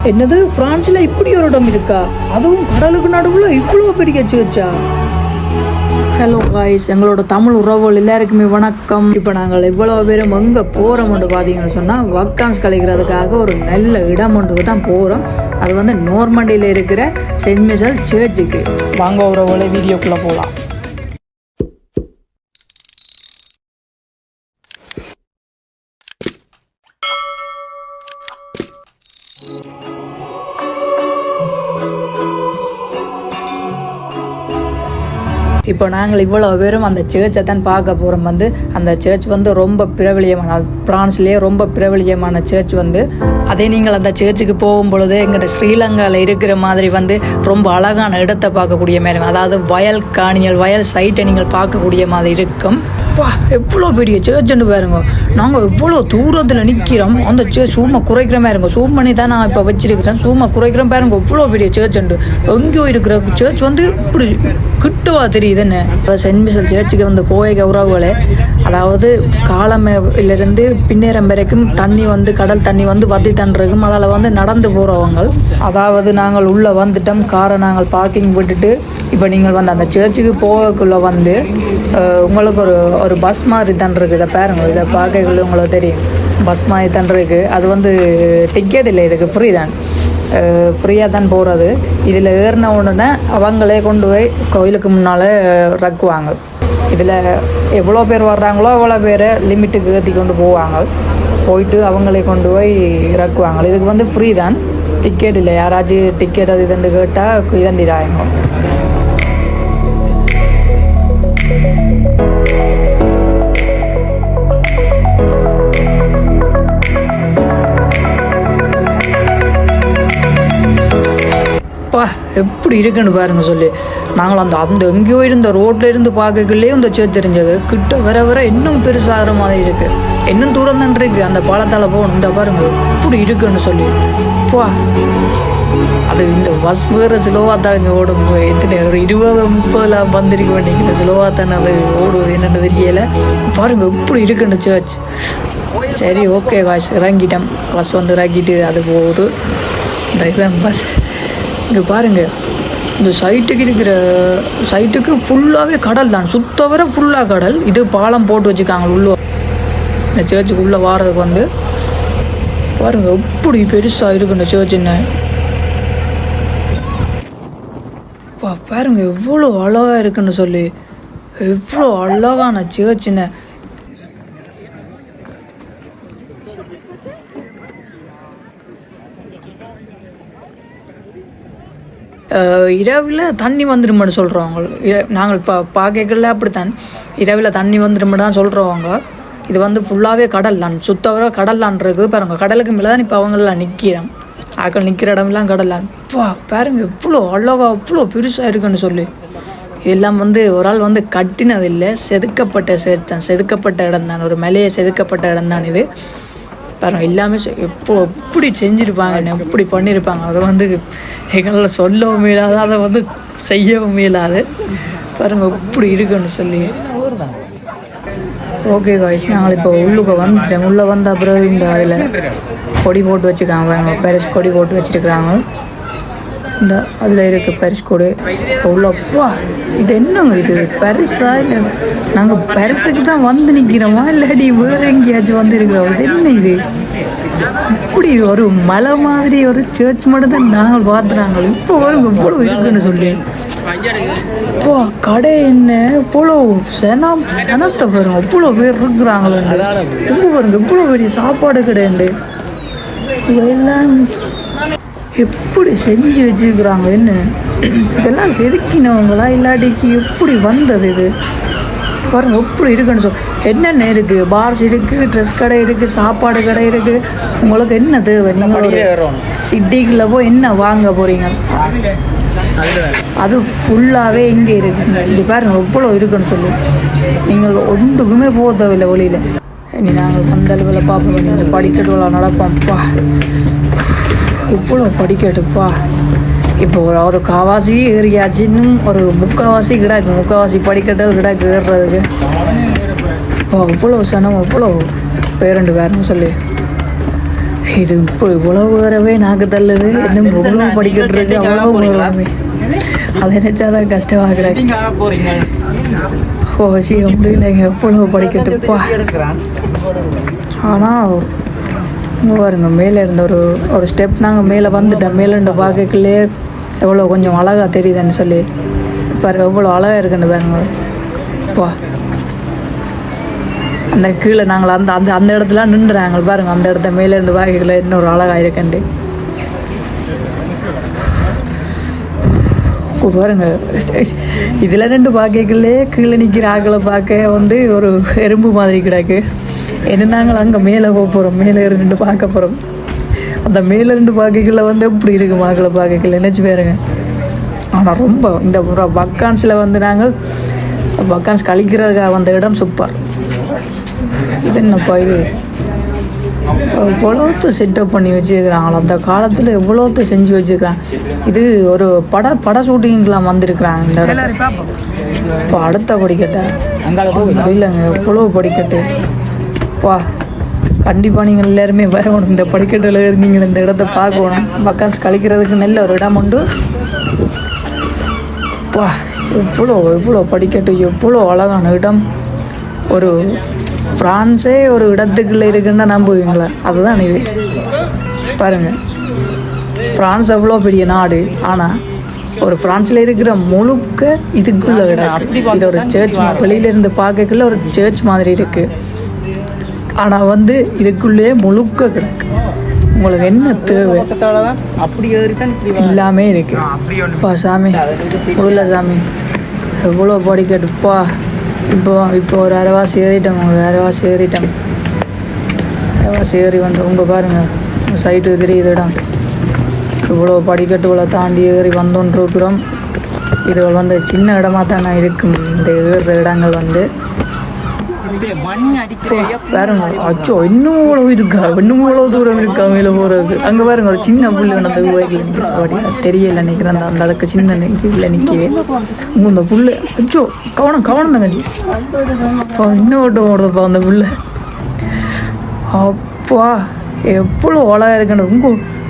என்னது பிரான்ஸ்ல இப்படி ஒரு இடம் இருக்கா? அதுவும் கடலுக்கு நடுவில் இவ்வளோ பெரிய சர்ச்சா? ஹலோ காய்ஸ், எங்களோட தமிழ் உறவுகள் எல்லாருக்குமே வணக்கம். இப்போ நாங்கள் இவ்வளோ பேரும் எங்கே போகிறோம்னு பார்த்தீங்கன்னு சொன்னால் வக்கான்ஸ் கழிக்கிறதுக்காக ஒரு நல்ல இடம் ஒன்றுக்கு தான் போகிறோம். அது வந்து நோர்மண்டியில் இருக்கிற சென்ட் மிசல் சர்ச்சுக்கு. வாங்க உறவுகளை வீடியோக்குள்ளே போகலாம். இப்போ நாங்கள் இவ்வளோ பேரும் அந்த சர்ச்சை தான் பார்க்க போகிறோம். அந்த சர்ச் ரொம்ப பிரபலியமான, பிரான்ஸ்லேயே ரொம்ப பிரபலியமான சர்ச் அதே நீங்கள் அந்த சர்ச்சுக்கு போகும் பொழுது எங்கிட்ட ஸ்ரீலங்காவில் இருக்கிற மாதிரி ரொம்ப அழகான இடத்தை பார்க்கக்கூடிய மாதிரி இருக்கும். அதாவது வயல் காணிகள், வயல் சைட்டை நீங்கள் பார்க்கக்கூடிய மாதிரி இருக்கும். எவ்வளோ பெரிய சர்ச்சுன்னு பாருங்க. நாங்கள் எவ்வளோ தூரத்தில் நிற்கிறோம். அந்த சர்ச் சூமா குறைக்கிற மாதிரி இருக்கும். சூம் பண்ணி தான் நான் இப்போ வச்சிருக்கிறேன். சூமா குறைக்கிறேன் பாருங்க. எவ்வளோ பெரிய சர்ச்சுண்டு. எங்கேயோ இருக்கிற சர்ச் இப்படி கிட்டுவா தெரியுதுன்னு. சென்ட் மிசல் சர்ச்சுக்கு போய் உறவுகளே, அதாவது காலமையிலிருந்து பின்னேரம் வரைக்கும் தண்ணி கடல் தண்ணி வத்தி தண்டிருக்கும். அதில் நடந்து போகிறவங்க, அதாவது நாங்கள் உள்ளே வந்துட்டோம். காரை நாங்கள் பார்க்கிங் விட்டுட்டு இப்போ நீங்கள் அந்த சர்ச்சுக்கு போகக்குள்ளே உங்களுக்கு ஒரு பஸ் மாதிரி தான் இருக்குது. இதை பாருங்க, இதை பார்க்கக்குள்ள உங்களுக்கு தெரியும். பஸ் மாதிரி தான் இருக்குது. அது டிக்கெட் இல்லை, இதுக்கு ஃப்ரீ தான். ஃப்ரீயாக தான் போகிறது. இதில் ஏறின உடனே அவங்களே கொண்டு போய் கோயிலுக்கு முன்னால் ரக்குவாங்க. இதில் எவ்வளோ பேர் வர்றாங்களோ அவ்வளோ பேரை லிமிட்டுக்கு ஏற்றி கொண்டு போவாங்க. போயிட்டு அவங்களே கொண்டு போய் ரக்குவாங்க. இதுக்கு ஃப்ரீ தான், டிக்கெட் இல்லை. யாராச்சும் டிக்கெட் அது இதுன்னு கேட்டால் இதண்டிடாங்க. எப்படி இருக்குன்னு பாருங்க சொல்லி. நாங்கள் அந்த எங்கேயோ இருந்த ரோட்டில் இருந்து பார்க்கக்குள்ளே இந்த சர்ச் தெரிஞ்சது. கிட்ட வர இன்னும் பெருசாகிற மாதிரி இருக்குது. இன்னும் தூரம் தான் இருக்குது. அந்த பாலத்தால் போகணும். இந்த பாருங்க எப்படி இருக்குன்னு சொல்லி. அது இந்த பஸ் வேறு ஸ்லோவாக தான் இங்கே ஓடும். எத்தனை ஒரு 20-30 வந்திருக்க வேண்டிய ஸ்லோவாக தானே அது ஓடுவது, என்னென்னு தெரியலை. பாருங்கள் எப்படி இருக்குன்னு சர்ச். சரி, ஓகே காசு இறங்கிட்டோம். பஸ் இறங்கிட்டு அது போகுது. இந்த இதுதான் பஸ். இங்கே பாருங்கள், இந்த சைட்டுக்கு ஃபுல்லாகவே கடல் தான். சுத்த வர ஃபுல்லாக கடல். இது பாலம் போட்டு வச்சுருக்காங்க உள்ளே. இந்த சர்ச்சுக்கு உள்ளே வாரதுக்கு பாருங்கள் எப்படி பெருசாக இருக்கு இந்த சர்ச்சுன்னு. பாருங்கள் எவ்வளோ அழகாக இருக்குன்னு சொல்லி. எவ்வளோ அழகான சர்ச்சுன்னு. இரவில் தண்ணி வந்துடுமென்னு சொல்கிறவங்க. நாங்கள் பார்க்கல அப்படித்தான். இரவில் தண்ணி வந்துடுமென்னு தான் சொல்கிறவங்க. இது ஃபுல்லாகவே கடல் தான். சுத்தவர கடல் தான் இருக்குது. பாருங்க, கடலுக்கு மேலே தான் இப்போ அவங்களாம் நிற்கிறோம். ஆக்கள் நிற்கிற இடம்லாம் கடல் தான். பாருங்க எவ்வளோ அழகாக எவ்வளோ பெருசாக இருக்குன்னு சொல்லி. இதெல்லாம் ஒரு ஆள் கட்டினது இல்லை, செதுக்கப்பட்ட தான். செதுக்கப்பட்ட இடம் தான். ஒரு மலையை செதுக்கப்பட்ட இடம் தான் இது. பாருங்க, எல்லாமே எப்படி செஞ்சுருப்பாங்கன்னு, எப்படி பண்ணியிருப்பாங்க. அதை எங்களால் சொல்லவும் இயலாது, அதை செய்யவும் இயலாது. பாருங்கள் எப்படி இருக்குன்னு சொல்லி. ஓகே காய்ஸ், நாங்கள் இப்போ உள்ளுக்கு வந்துட்டேன். உள்ளே வந்த அப்புறம் இந்த அதில் கொடி போட்டு வச்சுருக்காங்க. பெரிஸ் கொடி போட்டு வச்சுருக்குறாங்க. இந்த அதில் இருக்குது பெரிஸ் கொடி. உள்ளப்பா இது என்னங்க, இது பெருசா இல்லை? நாங்கள் பெருசுக்கு தான் நிற்கிறோமா இல்லாட்டி வேறு எங்கேயாச்சும் வந்துருக்கிறோம்? இது என்ன இது? இப்படி ஒரு மலை மாதிரி ஒரு சர்ச் மட்டும் தான் நாங்கள் பார்த்துறாங்க. இப்போ வருங்க இவ்வளோ இருக்குன்னு சொல்லி. கடை என்ன இவ்வளோ சனத்தை பாருங்க. இவ்வளோ பேர் இருக்கிறாங்களே. ரொம்ப பாருங்க இவ்வளோ பெரிய சாப்பாடு கிடையாது. இதெல்லாம் எப்படி செஞ்சு வச்சுருக்குறாங்க? என்ன இதெல்லாம் செதுக்கினவங்களா இல்லாட்டிக்கு எப்படி வந்தது இது? பாருங்க எப்படி இருக்குன்னு சொல்லி. என்னென்ன இருக்குது? பார்ஸ் இருக்குது, ட்ரெஸ் கடை இருக்குது, சாப்பாடு கடை இருக்குது. உங்களுக்கு என்ன தேவை? நீங்கள் சிட்டிக்குள்ளே போய் என்ன வாங்க போகிறீங்க? அது ஃபுல்லாகவே இங்கே இருக்குங்க. இங்கே பாருங்கள் எவ்வளோ இருக்குன்னு சொல்லி. நீங்கள் ஒன்றுக்குமே போக தேவையில்லை வெளியில். இனி நாங்கள் அந்த அளவில் பார்ப்போம். இந்த படிக்கட்டுலாம் நடப்போம்ப்பா. இவ்வளோ படிக்கட்டுப்பா. இப்போ ஒரு காவாசி ஏறியாச்சுன்னு ஒரு முக்கால்வாசி கிடாக்கு. முக்கால்வாசி படிக்கட்டுகள் கிடாக்கு ஏறுறதுக்கு. இப்போ அவ்வளோ சனம், அவ்வளோ பேரண்டு வேறுன்னு சொல்லி. இது இப்போ இவ்வளோ வரவே நாக்கு தள்ளுது, இன்னும் இவ்வளோ படிக்கிட்டு இருக்கு, அவ்வளோ வரவே அதை நினச்சாதான் கஷ்டமாக்குறாங்க. ஓசி முடியலைங்க, எவ்வளோ படிக்கட்டுப்பா. ஆனால் இங்கே பாருங்க, மேலே இருந்த ஒரு ஸ்டெப் நாங்கள் மேலே வந்துட்டோம். மேலே இருந்த பார்க்கக்குள்ளே எவ்வளோ கொஞ்சம் அழகாக தெரியுதுன்னு சொல்லி பாருங்க, எவ்வளோ அழகாக இருக்குன்னு பாருங்க. அப்பா அந்த கீழே நாங்கள் அந்த அந்த அந்த இடத்துல நின்றுறாங்க பாருங்கள். அந்த இடத்த மேலே இருந்து பார்க்கல இன்னொரு அழகாக இருக்கண்டு பாருங்க. இதில் 2 பார்க்கலே கீழே நிற்கிற ஆக்களை பார்க்க வந்து ஒரு எறும்பு மாதிரி கிடக்கு. என்ன நாங்கள் அங்கே மேலே போக போகிறோம், மேலே 2 பார்க்க போகிறோம். அந்த மேலே 2 பார்க்கல வந்து எப்படி இருக்கும் ஆக்களை பார்க்கல நினச்சி பாருங்க. ஆனால் ரொம்ப இந்த வக்கான்ஸில் வந்து நாங்கள் வக்கான்ஸ் கழிக்கிறதுக்காக வந்த இடம் சூப்பர். இது என்னப்பா இது எவ்வளோத்து செட்டப் பண்ணி வச்சுருக்கிறாங்களோ, அந்த காலத்தில் எவ்வளோத்து செஞ்சு வச்சுருக்கிறாங்க. இது ஒரு பட ஷூட்டிங்கெலாம் வந்திருக்கிறாங்க இந்த இடத்துல. இப்போ அடுத்த படிக்கட்டை இல்லைங்க, எவ்வளோ படிக்கட்டு பா. கண்டிப்பாக நீங்கள் எல்லாருமே வரணும், இந்த படிக்கட்டில் நீங்கள் இந்த இடத்த பார்க்கணும். வக்கான்ஸ் கழிக்கிறதுக்கு நல்ல ஒரு இடம் உண்டு பா. எவ்வளோ படிக்கட்டு, எவ்வளோ அழகான இடம். ஒரு ஃப்ரான்ஸே ஒரு இடத்துக்குள்ளே இருக்குன்னா நம்புவீங்களா? அதுதான் இது பாருங்கள். ஃப்ரான்ஸ் எவ்வளோ பெரிய நாடு, ஆனால் ஒரு ஃப்ரான்ஸில் இருக்கிற முழுக்க இதுக்குள்ளே கிடக்கு. இது ஒரு சர்ச், வெளியிலேருந்து பார்க்கக்குள்ள ஒரு சர்ச் மாதிரி இருக்குது. ஆனால் வந்து இதுக்குள்ளேயே முழுக்க கிடக்கு. உங்களுக்கு என்ன தேவை எல்லாமே இருக்குப்பா. சாமி உள்ள சாமி, எவ்வளோ படிக்கட்டுப்பா. இப்போ ஒரு அரைவாசி ஏறிட்டோம், அரைவாசி ஏறி வந்து உங்க பாருங்கள் சைட்டு தெரியுது இடம். இவ்வளோ படிக்கட்டுகளை தாண்டி ஏறி வந்துருக்குறோம். இதுகள் வந்து சின்ன இடமா தானே இருக்கும் இந்த ஏறுற இடங்கள் வந்து. பாருங்க, அச்சோ இன்னும் இவ்வளோ இருக்கா, இன்னும் இவ்வளோ தூரம் இருக்கா மேலே போகிறதுக்கு. அங்கே பாருங்க ஒரு சின்ன புள்ளி அந்த கோயிலில் நிற்கிறேன், தெரியல நிற்கிறேன். அந்த அளவுக்கு சின்ன இதில் நிற்கவே இந்த புல்லு. அச்சோ கவனம் தங்கச்சி, இன்னும் ஓடுறப்பா அந்த புல்லு. அப்பா எவ்வளோ அழகாக இருக்கணும்.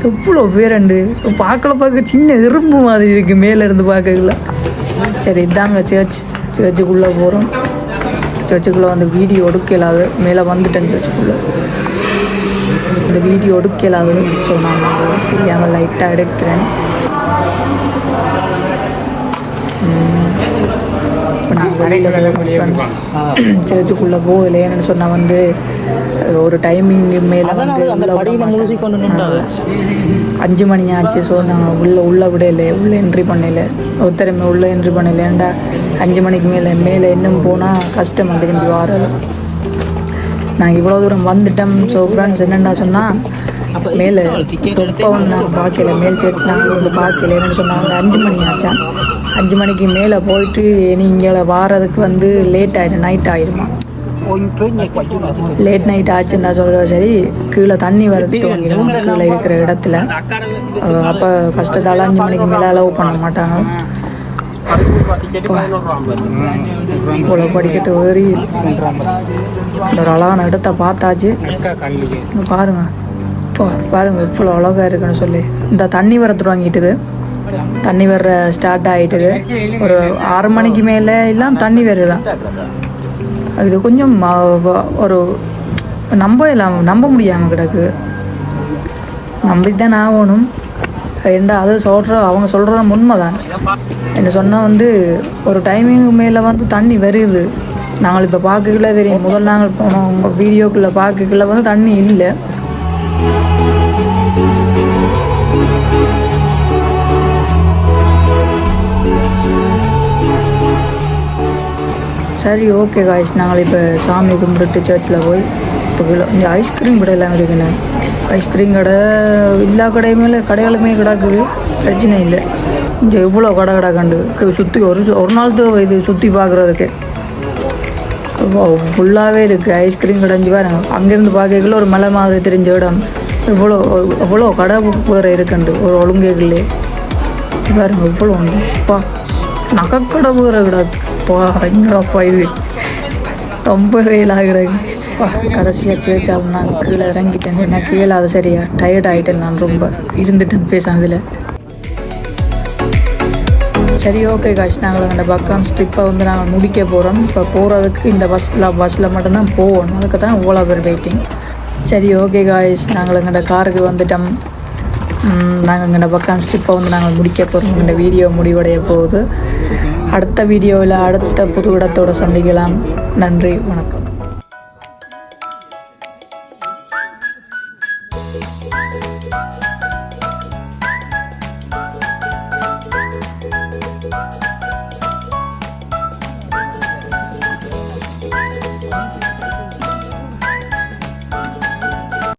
எவ்வளோ பேரண்டு பார்க்க சின்ன எறும்பு மாதிரி இருக்குது மேலே இருந்து பார்க்கல. சரி இதாங்க சர்ச்சுக்குள்ளே போகிறோம். சர்ச்சுக்குள்ளே வந்து வீடியோ எடுக்கலாது, மேலே வந்துட்டேன் சர்ச்சுக்குள்ளே. இந்த வீடியோ எடுக்கலாது, ஸோ நான் தெரியாமல் லைட்டாக எடுக்கிறேன். இப்போ நான் வெளியில் சர்ச்சுக்குள்ளே போகலேன்னு சொன்னால் வந்து ஒரு டைமிங் மேலே வந்து 5 மணி ஆச்சு. ஸோ நாங்கள் உள்ளே விடலை, உள்ளே என்ட்ரி பண்ணலை, ஒருத்தருமே உள்ளே என்ட்ரி பண்ணலை. ஏன்டா 5 மணிக்கு மேலே இன்னும் போனால் கஷ்டம் திரும்பி வாரது. நாங்கள் இவ்வளோ தூரம் வந்துட்டோம். ஸோ ஃப்ரெண்ட்ஸ் என்னென்னா சொன்னால் மேலே இப்போ வந்து நாங்கள் பார்க்கல, மேல் சர்ச் நாங்கள் வந்து பார்க்கல. என்னென்னு சொன்னாங்க 5 மணி ஆச்சா. 5 மணிக்கு மேலே போயிட்டு நீங்கள் வாரதுக்கு வந்து லேட் ஆகிடும், நைட் ஆகிடுமா. லேட் நைட் ஆச்சுன்னா சொல்கிற சரி கீழே தண்ணி வரது துவங்கிடும் கீழே இருக்கிற இடத்துல. அப்போ கஷ்டத்தால் 5 மணிக்கு மேலே அலோவ் பண்ண மாட்டாங்க. இவ்வளோ படிக்கட்டு ஏறி இந்த ஒரு அழகான இடத்த பார்த்தாச்சு. பாருங்க பாருங்க இவ்வளோ அழகாக இருக்குன்னு சொல்லி. இந்த தண்ணி வரத்து வாங்கிட்டுது, தண்ணி வர்ற ஸ்டார்ட் ஆகிட்டுது. ஒரு 6 மணிக்கு மேலே எல்லாம் தண்ணி வருதுதான். இது கொஞ்சம் ஒரு நம்ப முடியாமல் கிடக்கு. நம்பித்தான் ஆகணும். ஏண்டா அது அவங்க சொல்கிறது உண்மை தான். என்ன சொன்னால் வந்து ஒரு டைமிங் மேலே வந்து தண்ணி வருது. நாங்கள் இப்போ பார்க்கக்குள்ள தெரியும். முதல் நாங்கள் போனோம் உங்கள் வீடியோக்குள்ளே பார்க்கக்குள்ள வந்து தண்ணி இல்லை. சரி ஓகே காய்ஸ், நாங்கள் இப்போ சாமி கும்பிட்டு சர்ச்சில் போய் இப்போ இங்கே ஐஸ்கிரீம் கடை எல்லாம் இருக்குண்ணே. ஐஸ்கிரீம் கடை எல்லா கடைகளுமே கிடக்குது, பிரச்சனை இல்லை. இங்கே இவ்வளோ கடை கண்டு சுற்றி ஒரு நாள் இது சுற்றி பார்க்குறதுக்கு ஃபுல்லாகவே இருக்குது ஐஸ்கிரீம் கடைஞ்சி பாருங்க. அங்கேருந்து பார்க்கல ஒரு மலை மாதிரி தெரிஞ்ச இடம். எவ்வளோ கடை வேறு இருக்குண்டு ஒரு ஒழுங்கைகளே பாருங்க. இவ்வளோ உண்டு அப்பா, நகைக்கடை வேறு கிடக்கு. என்னடாப்பா இது ரொம்ப வெயிலாக கிடக்கு. கடைசியாக சேர்ச்சால் நான் கீழே இறங்கிட்டேன். என்ன கீழே அது சரியா டயர்ட் ஆகிட்டேன். நான் ரொம்ப இருந்துட்டேன் பேசாமல் இதில். சரி, ஓகே காய்ஸ், நாங்கள் அந்த பக்கம் ஸ்ட்ரிப்பை வந்து நாங்கள் முடிக்க போகிறோம். இப்போ போகிறதுக்கு இந்த பஸ்ஸில் மட்டும்தான் போகணும். அதுக்கு தான் இவ்வளோ பேர் வெயிட்டிங். சரி, ஓகே காய்ஸ், நாங்கள் எங்கள்ட காருக்கு வந்துட்டோம். நாங்கள் எங்கள்ட பக்கம் ஸ்ட்ரிப்பை வந்து நாங்கள் முடிக்க போகிறோம். இந்த வீடியோ முடிவடைய போகுது. அடுத்த வீடியோவில் அடுத்த புது இடத்தோடு சந்திக்கலாம். நன்றி, வணக்கம்.